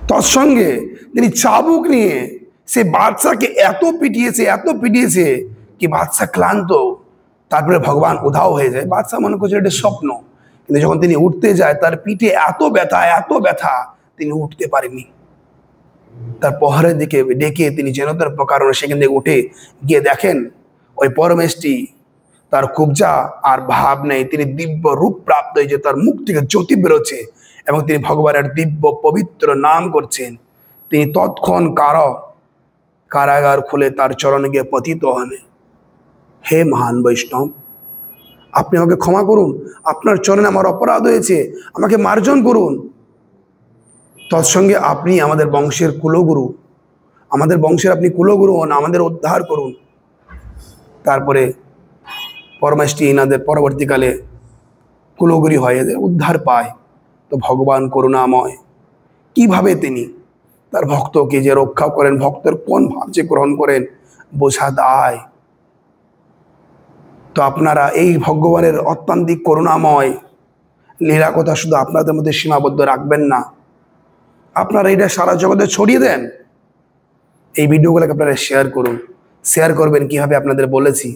তৎসঙ্গে তিনি চাবুক নিয়ে সে বাদশাকে এত পিটিয়েছে কি বাদশা ক্লান্ত। তারপরে ভগবান উধাও হয়ে যায়। বাদশা মনে করছে এটা স্বপ্ন, কিন্তু যখন তিনি উঠতে যায় তার পিঠে এত ব্যথা তিনি উঠতে পারেনি। তার প্রহরের দিকে ডেকে তিনি যেন তার প্রকারণে সেখান থেকে উঠে গিয়ে দেখেন ওই পরমেশটি তার কুবজা আর ভাব নেই, তিনি দিব্য রূপ প্রাপ্ত হয়েছে, তার মুখ থেকে জ্যোতি বেরোচ্ছে এবং তিনি ভগবানের দিব্য পবিত্র নাম করছেন। তিনি তৎক্ষণ কারাগার খুলে তার চরণে গিয়ে পতিত হন। হে মহান বৈষ্ণব, আপনি আমাকে ক্ষমা করুন, আপনার চরণে আমার অপরাধ হয়েছে, আমাকে মার্জন করুন। তৎসঙ্গে আপনি আমাদের বংশের কুলগুরু, আমাদের বংশের আপনি কুলগুরু হন, আমাদের উদ্ধার করুন। তারপরে পরমেশটি ইনাদের পরবর্তীকালে কুলগুরি হয়ে উদ্ধার পায়। তো ভগবান করুণাময়, কিভাবে তিনি তার ভক্তকে যে রক্ষা করেন, ভক্তের কোন ভাব যে গ্রহণ করেন বোঝা দায়। তো আপনারা এই ভগবানের অত্যন্তিক করুণাময় লীলা কথা শুধু আপনাদের মধ্যে সীমাবদ্ধ রাখবেন না, আপনারা এটা সারা জগতে ছড়িয়ে দেন। এই ভিডিওগুলোকে আপনারা শেয়ার করবেন কিভাবে আপনাদের বলেছি।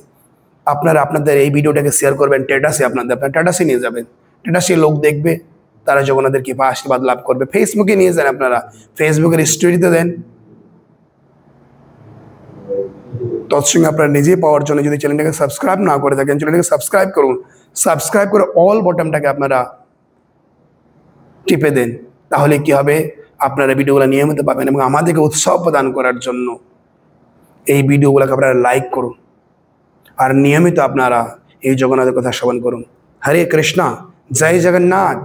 আপনারা আপনাদের এই ভিডিওটাকে শেয়ার করবেন স্ট্যাটাসে, আপনার স্ট্যাটাসে নিয়ে যাবেন, স্ট্যাটাসে লোক দেখবে, তারা জগন্নাথের কৃপা আশীর্বাদ লাভ করবে। ফেসবুকে নিয়ে যান, আপনারা ফেসবুকের স্টোরিতে দেন। তৎসঙ্গে আপনারা নিজে পাওয়ার জন্য যদি চ্যানেলটাকে সাবস্ক্রাইব না করে থাকেন, চ্যানেলটাকে সাবস্ক্রাইব করুন। সাবস্ক্রাইব করে অল বটনটাকে আপনারা টিপে দেন, তাহলে কি হবে, আপনারা ভিডিওগুলো নিয়মিত পাবেন। এবং আমাদেরকে উৎসাহ প্রদান করার জন্য এই ভিডিওগুলোকে আপনারা লাইক করুন আর নিয়মিত আপনারা এই জগন্নাথের কথা শ্রবণ করুন। হরে কৃষ্ণা, জয় জগন্নাথ।